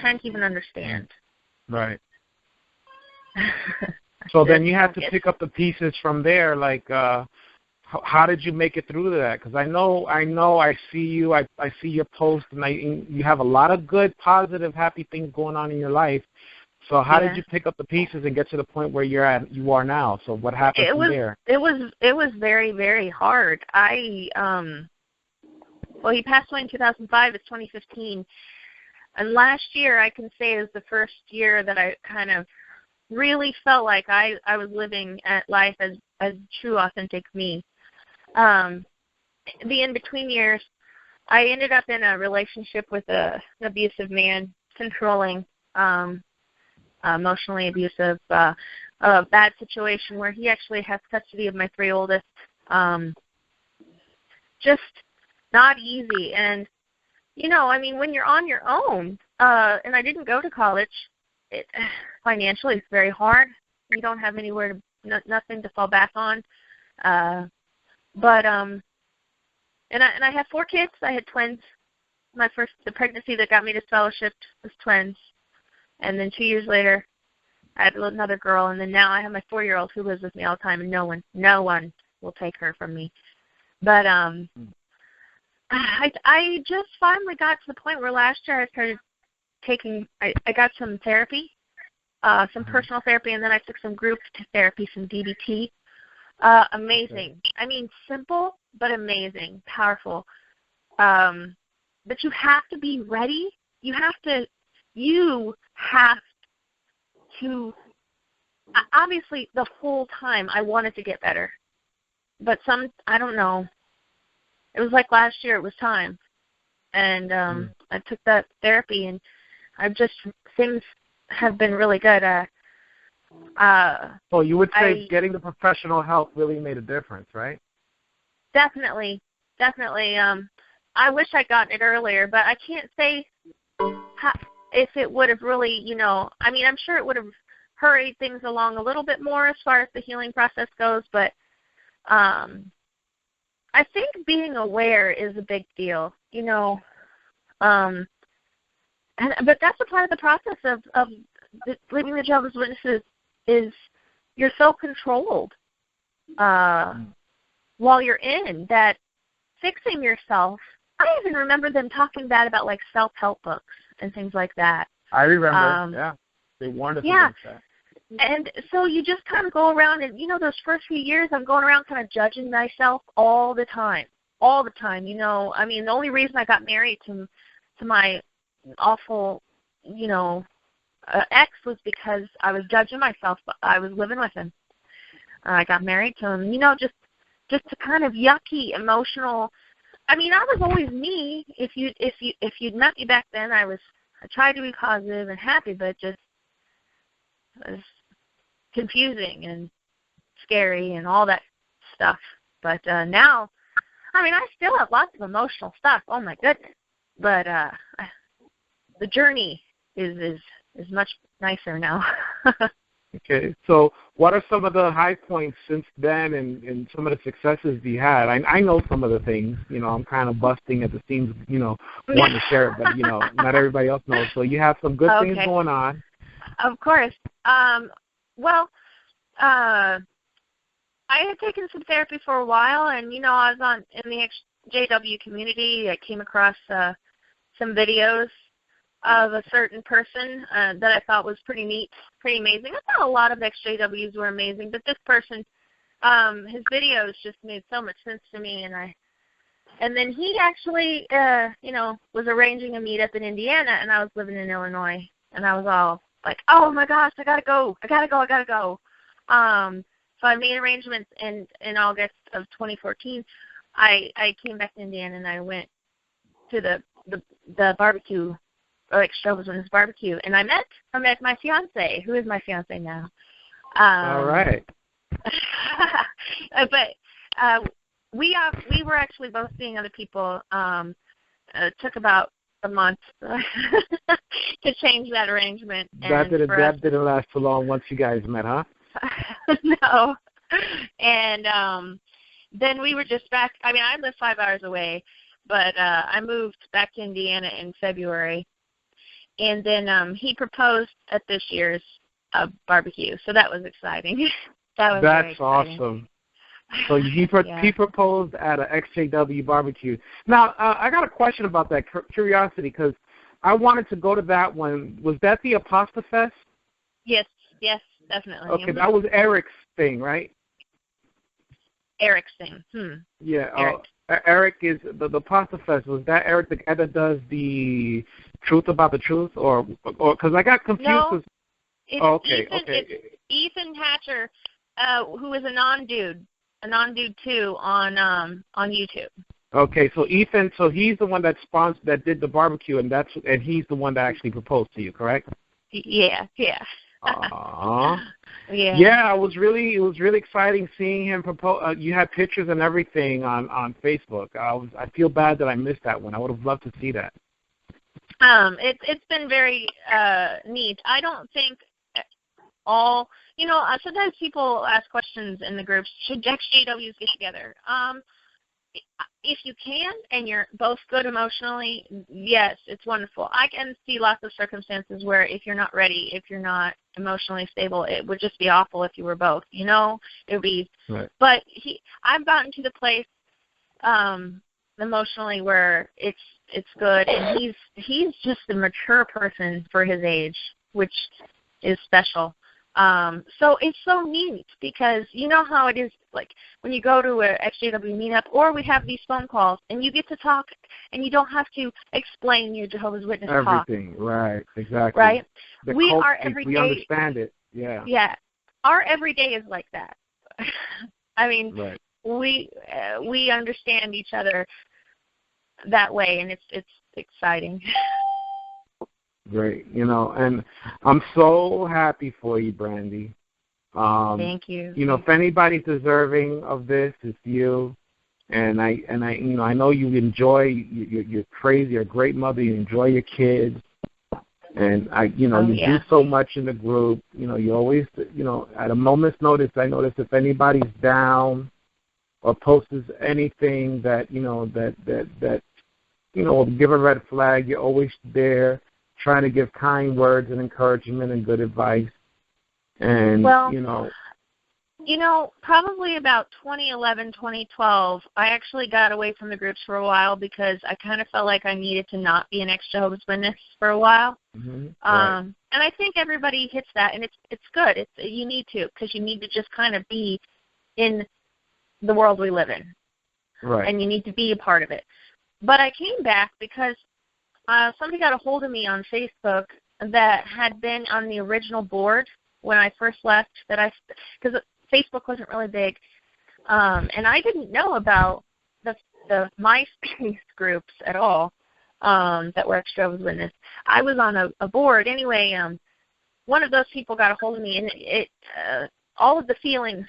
Can't even understand. Right. So then you have to pick up the pieces from there. How did you make it through that? Because I know. I see you. I see your post, and you have a lot of good, positive, happy things going on in your life. So how did you pick up the pieces and get to the point where you are now? So what happened from there? It was very, very hard. He passed away in 2005. It's 2015. And last year, I can say, is the first year that I kind of really felt like I was living at life as true, authentic me. The in-between years, I ended up in a relationship with an abusive man, controlling, emotionally abusive, a bad situation where he actually has custody of my 3 oldest. Just not easy. And, when you're on your own, and I didn't go to college, financially it's very hard. You don't have anywhere nothing to fall back on. And I have 4 kids. I had twins. The pregnancy that got me disfellowshipped was twins. And then 2 years later, I had another girl, and then now I have my 4-year-old who lives with me all the time, and no one will take her from me. But I just finally got to the point where last year I started I got some therapy, some personal therapy, and then I took some group therapy, some DBT. Amazing. I mean, simple, but amazing, powerful. But you have to be ready. You have to, obviously the whole time I wanted to get better. But I don't know. It was like last year, it was time. And I took that therapy, and things have been really good. So you would say getting the professional help really made a difference, right? Definitely. I wish I'd gotten it earlier, but I can't say if it would have really, I'm sure it would have hurried things along a little bit more as far as the healing process goes, but I think being aware is a big deal, but that's a part of the process of living the Jehovah's Witnesses is you're so controlled while you're in that fixing yourself. I even remember them talking bad about like self-help books and things like that. I remember. Yeah, they warned us against that. And so you just kind of go around, and those first few years, I'm going around kind of judging myself all the time. I mean, the only reason I got married to my awful, ex was because I was judging myself. But I was living with him. I got married to him. Just a kind of yucky, emotional. I mean, I was always me. If you'd met me back then, I tried to be positive and happy, but just it was confusing and scary and all that stuff. But now, I mean, I still have lots of emotional stuff. Oh my goodness! But the journey is much nicer now. Okay, so what are some of the high points since then and some of the successes you had? I know some of the things, I'm kind of busting at the seams, wanting to share it, but, not everybody else knows. So you have some good things going on. Of course. Well, I had taken some therapy for a while, and, I was in the JW community. I came across some videos of a certain person that I thought was pretty neat, pretty amazing. I thought a lot of XJWs were amazing, but this person, his videos just made so much sense to me, and then he actually, was arranging a meetup in Indiana, and I was living in Illinois, and I was all like, oh my gosh, I gotta go. So I made arrangements in August of 2014. I came back to Indiana, and I went to the barbecue. Show was on this barbecue, and I met my fiance, who is my fiance now. All right. But we were actually both seeing other people. It took about a month to change that arrangement. That didn't last too long once you guys met, huh? No. And then we were just back. I mean, I live 5 hours away, but I moved back to Indiana in February. And then he proposed at this year's barbecue, so that was exciting. That's very exciting. Awesome. So he proposed at an XJW barbecue. Now, I got a question about that, curiosity, because I wanted to go to that one. Was that the Apostafest? Fest? Yes, definitely. Okay, that was Eric's thing, right? Eric's thing. Yeah. Eric. Eric is the Apostafest. Fest. Was that Eric the guy that does the Truth About the Truth, or because I got confused? No, okay. It's Ethan Hatcher, who is a non-dude too on YouTube. Okay, so Ethan, he's the one that did the barbecue, and he's the one that actually proposed to you, correct? Yeah. Aww. Yeah. Yeah, it was really exciting seeing him propose. You had pictures and everything on Facebook. I feel bad that I missed that one. I would have loved to see that. It's been very neat. I don't think all, sometimes people ask questions in the groups, should XJWs get together? If you can and you're both good emotionally, yes, it's wonderful. I can see lots of circumstances where if you're not ready, if you're not emotionally stable, it would just be awful if you were both, it would be, right. But I've gotten to the place emotionally where it's good, and he's just a mature person for his age, which is special. So it's so neat because you know how it is, like when you go to a XJW meetup, or we have these phone calls, and you get to talk, and you don't have to explain your Jehovah's Witness everything. Talk. Right, exactly. Right? We understand it. Yeah. Yeah. Our everyday is like that. I mean, right. We understand each other that way, and it's exciting. Great, and I'm so happy for you, Brandy. Thank you. If anybody's deserving of this, it's you. And I know you enjoy. You're crazy. You're a great mother. You enjoy your kids, and you do so much in the group. You always, at a moment's notice, I notice if anybody's down or posts anything that will give a red flag, you're always there, trying to give kind words and encouragement and good advice. And, well, Probably about 2011, 2012, I actually got away from the groups for a while because I kind of felt like I needed to not be an ex-Jehovah's Witness for a while. Mm-hmm. Right. And I think everybody hits that, and it's good. You need to, because you need to just kind of be in the world we live in. Right. And you need to be a part of it. But I came back because somebody got a hold of me on Facebook that had been on the original board when I first left, because Facebook wasn't really big, and I didn't know about the MySpace groups at all that were ex-Jehovah's Witness. I was on a board anyway. One of those people got a hold of me, and it all of the feelings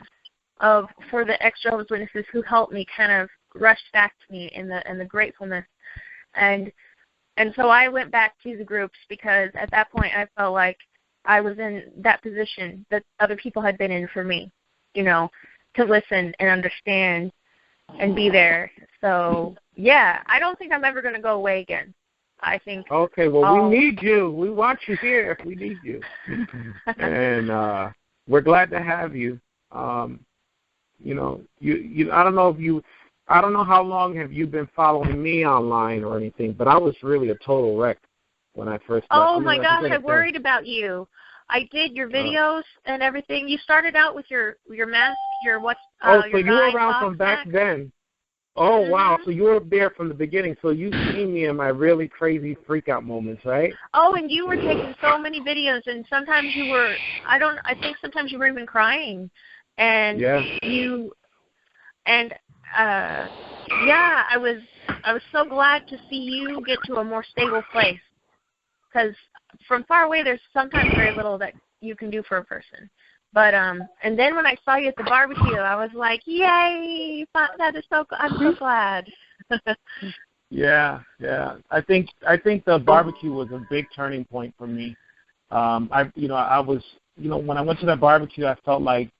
for the ex-Jehovah's Witnesses who helped me kind of rushed back to me in the gratefulness, and so I went back to the groups because at that point I felt like I was in that position that other people had been in for me, to listen and understand and be there. So, yeah, I don't think I'm ever going to go away again. I think. Okay, well, we need you. We want you here. We need you. And we're glad to have you. I don't know how long have you been following me online or anything, but I was really a total wreck when I first met. Oh, my gosh, I worried about you. I did your videos and everything. You started out with your mask, so you were around from back then. Oh, mm-hmm. Wow. So you were there from the beginning. So you've seen me in my really crazy freak-out moments, right? Oh, and you were taking so many videos, and sometimes you were, I think sometimes you were even crying. And I was so glad to see you get to a more stable place. Because from far away, there's sometimes very little that you can do for a person. But and then when I saw you at the barbecue, I was like, "Yay! That is so. I'm so glad." Yeah. I think the barbecue was a big turning point for me. I was when I went to that barbecue, I felt like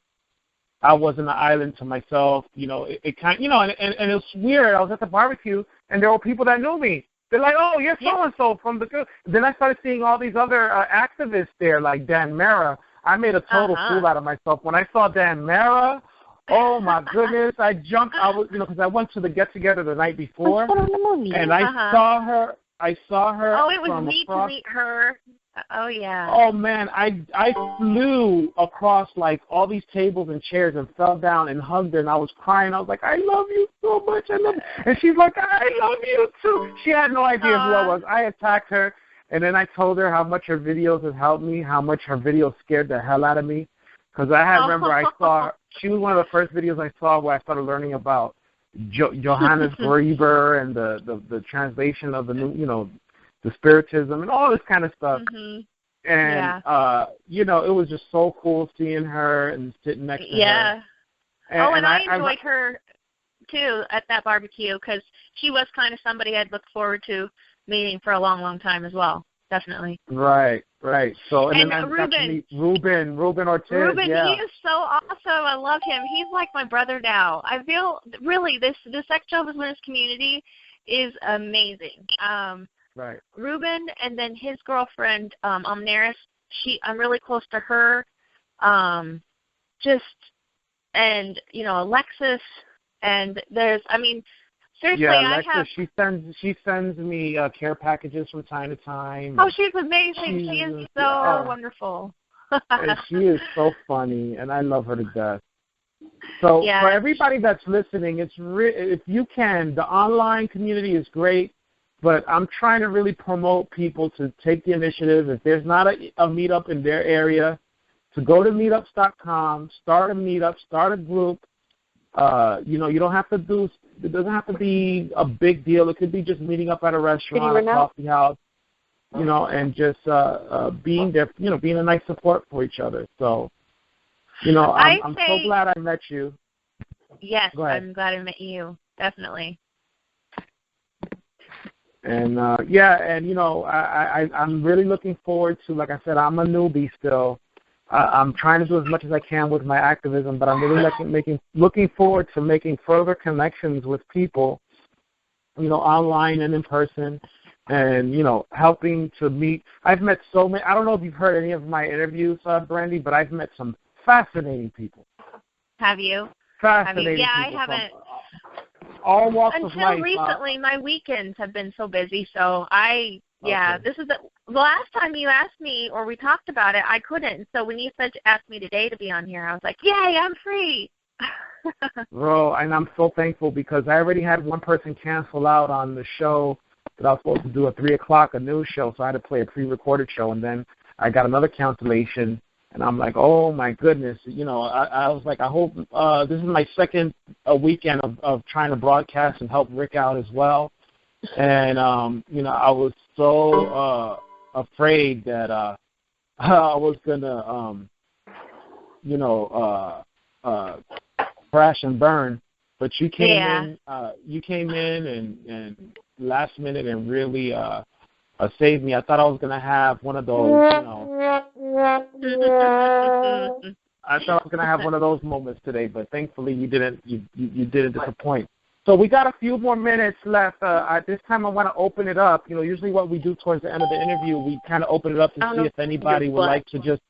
I was in the island to myself. It kind and it was weird. I was at the barbecue, and there were people that knew me. They're like, "Oh, you're so-and-so from the group." Then I started seeing all these other activists there, like Dan Mara. I made a total fool out of myself. When I saw Dan Mara, oh, my goodness, I jumped. Because I went to the get-together the night before, and I saw her. Oh, it was neat to meet her. Oh, yeah. Oh, man, I flew across, like, all these tables and chairs and fell down and hugged her, and I was crying. I was like, "I love you so much. I love you." And she's like, "I love you, too." She had no idea who I was. I attacked her, and then I told her how much her videos have helped me, how much her videos scared the hell out of me. Because remember I saw her. She was one of the first videos I saw where I started learning about Johannes Grieber and the translation of the new, the spiritism and all this kind of stuff. Mm-hmm. And, it was just so cool seeing her and sitting next to her. Yeah. And I enjoyed her, too, at that barbecue because she was kind of somebody I'd looked forward to meeting for a long, long time as well. Definitely. Right. So, and then I Ruben. got to meet Ruben Ortiz. Ruben, yeah. He is so awesome. I love him. He's like my brother now. I feel, really, this ex-Jehovah's Witness community is amazing. Right. Ruben and then his girlfriend, Omnaris, I'm really close to her. Alexis, and seriously, yeah, Alexis, she sends me care packages from time to time. Oh, she's amazing. She is so wonderful. And she is so funny, and I love her to death. So for everybody that's listening, if you can, the online community is great. But I'm trying to really promote people to take the initiative. If there's not a meetup in their area, to go to meetups.com, start a meetup, start a group. You don't have to it doesn't have to be a big deal. It could be just meeting up at a restaurant, a coffee house, and just being there, being a nice support for each other. So, I'm so glad I met you. Yes, I'm glad I met you. Definitely. And I'm really looking forward to, like I said, I'm a newbie still. I'm trying to do as much as I can with my activism, but I'm really looking forward to making further connections with people, online and in person, and helping to meet. I've met so many. I don't know if you've heard any of my interviews, Brandy, but I've met some fascinating people. Have you? Fascinating. Yeah, I people haven't. from all walks of life. Until recently, my weekends have been so busy, so this is the last time you asked me or we talked about it, I couldn't. So when you asked me today to be on here, I was like, yay, I'm free. Bro, and I'm so thankful because I already had one person cancel out on the show that I was supposed to do at 3 o'clock, a news show, so I had to play a pre-recorded show, and then I got another cancellation, and I'm like, oh, my goodness. You know, I was like, I hope this is my second weekend of trying to broadcast and help Rick out as well. And, you know, I was so afraid that I was going to, you know, crash and burn. But you came in and last minute and really saved me. I thought I was going to have one of those, you know. I thought I was going to have one of those moments today, but thankfully you didn't disappoint. So we got a few more minutes left. At this time I want to open it up. You know, usually what we do towards the end of the interview, we kind of open it up to see if anybody would like to just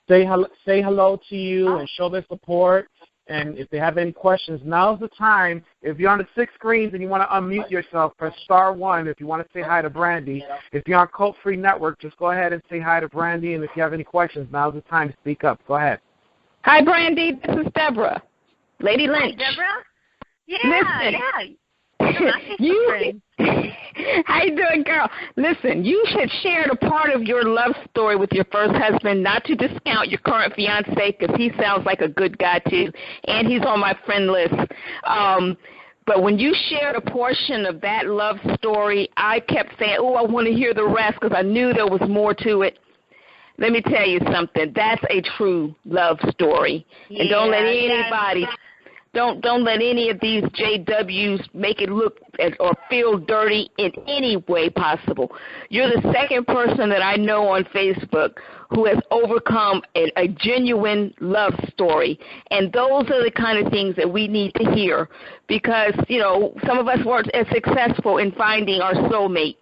say hello to you and show their support. And if they have any questions, now's the time. If you're on the 6 screens and you want to unmute yourself, press *1 if you want to say hi to Brandy. If you're on Cult Free Network, just go ahead and say hi to Brandy. And if you have any questions, now's the time to speak up. Go ahead. Hi, Brandy. This is Deborah. Lady Lynch. Hi, Deborah? Yeah, Listen. How you doing, girl? Listen, you should share the part of your love story with your first husband, not to discount your current fiance, because he sounds like a good guy too, and he's on my friend list. But when you shared a portion of that love story, I kept saying, oh, I want to hear the rest, because I knew there was more to it. Let me tell you something. That's a true love story. Yeah, and don't let anybody... Don't let any of these JWs make it look or feel dirty in any way possible. You're the second person that I know on Facebook who has overcome a genuine love story. And those are the kind of things that we need to hear because, you know, some of us weren't as successful in finding our soulmate.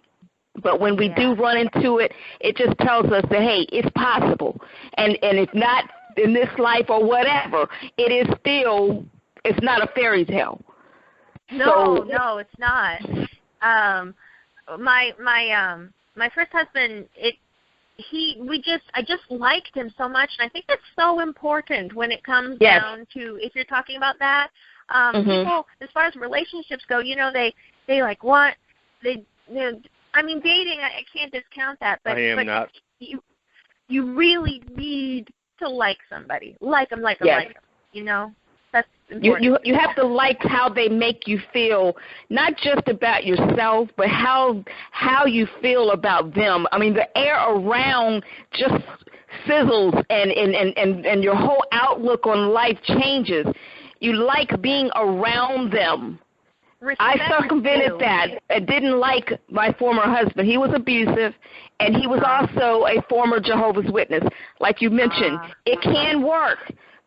But when we do run into it, it just tells us that, hey, it's possible. And if not in this life or whatever, it is still... It's not a fairy tale. No, it's not. My first husband, I just liked him so much, and I think that's so important when it comes down to if you're talking about that. People, as far as relationships go, you know, they like want I mean, dating, I can't discount that, but you really need to like somebody, like them, you know. You have to like how they make you feel, not just about yourself, but how you feel about them. I mean, the air around just sizzles, and your whole outlook on life changes. You like being around them. I circumvented that. I didn't like my former husband. He was abusive, and he was also a former Jehovah's Witness. Like you mentioned, it can work.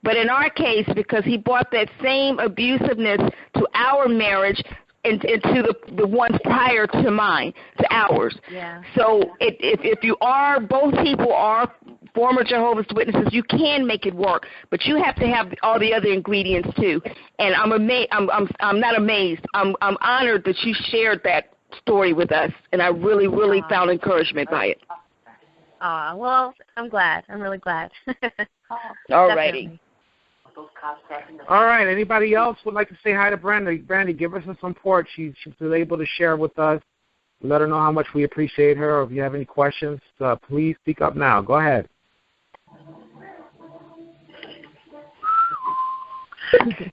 But in our case, because he brought that same abusiveness to our marriage and to the ones prior to mine, to ours. Yeah. So if you are, both people are former Jehovah's Witnesses, you can make it work. But you have to have all the other ingredients too. And I'm not amazed. I'm honored that you shared that story with us, and I really, really found encouragement by it. Well, I'm glad. I'm really glad. All righty. All right. Anybody else would like to say hi to Brandy? Brandy, give us some support. She's able to share with us. Let her know how much we appreciate her. Or if you have any questions, please speak up now. Go ahead.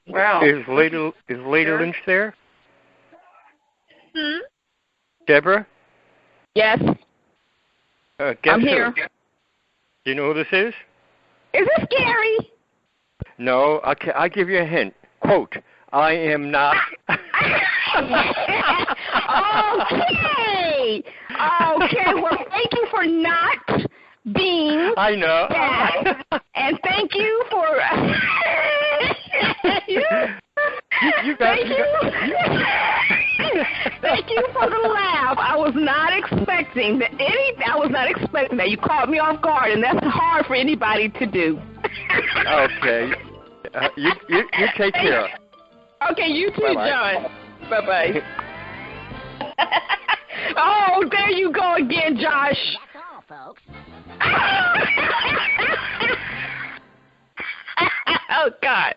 Wow. Is Lady Lynch there? Deborah? Yes. I'm here. Do you know who this is? Is this Gary? No, I'll give you a hint. Quote, I am not. Okay. Well, thank you for not being. I know. Bad. And thank you for. Thank you for the laugh. I was not expecting that. You caught me off guard, and that's hard for anybody to do. Okay. You take care. Okay, you too, Bye-bye. John. Bye-bye. Oh, there you go again, Josh. That's all, folks. Oh, God.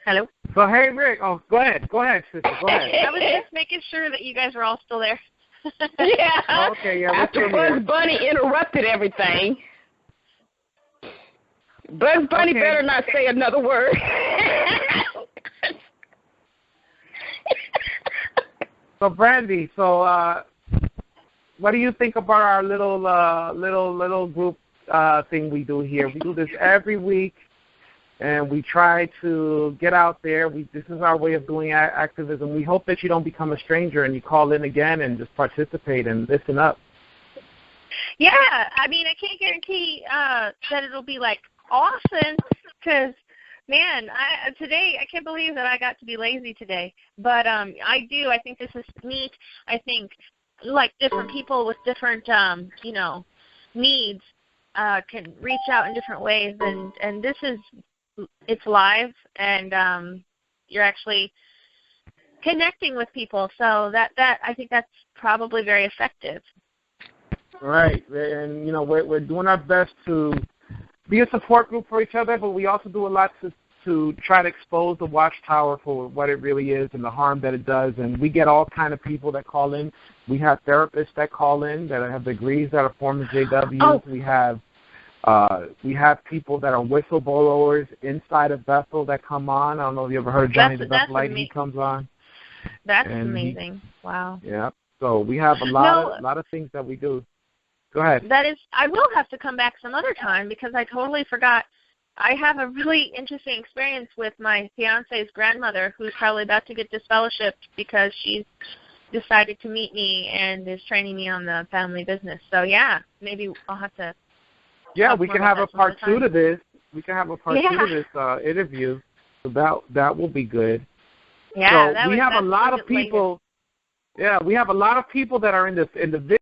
Hello? So, hey, Rick. Oh, go ahead, sister. Go ahead. I was just making sure that you guys were all still there. Yeah. Okay, yeah, we're After still here. Bugs Bunny interrupted everything. Bugs Bunny Okay. better not say another word. So, Brandy, what do you think about our little group thing we do here? We do this every week, and we try to get out there. This is our way of doing activism. We hope that you don't become a stranger and you call in again and just participate and listen up. Yeah, I mean, I can't guarantee that it'll be, like, awesome because, man, today I can't believe that I got to be lazy today. But I do. I think this is neat. I think, like, different people with different, needs can reach out in different ways. And this is, it's live, and you're actually connecting with people. So that I think that's probably very effective. Right, and we're doing our best to be a support group for each other, but we also do a lot to try to expose the Watchtower for what it really is and the harm that it does. And we get all kind of people that call in. We have therapists that call in that have degrees that are former JWs. Oh. We have people that are whistleblowers inside of Bethel that come on. I don't know if you ever heard of Johnny the Bethelite. He comes on. That's amazing. Wow. Yeah. So we have a lot of things that we do. Go ahead. That is, I will have to come back some other time because I totally forgot. I have a really interesting experience with my fiance's grandmother who's probably about to get disfellowshipped because she's decided to meet me and is training me on the family business. So, yeah, maybe I'll have to. Yeah, we can have a part 2 to this. We can have a part 2 to this interview. So that will be good. Yeah, so we have a lot of people. Yeah, we have a lot of people that are in the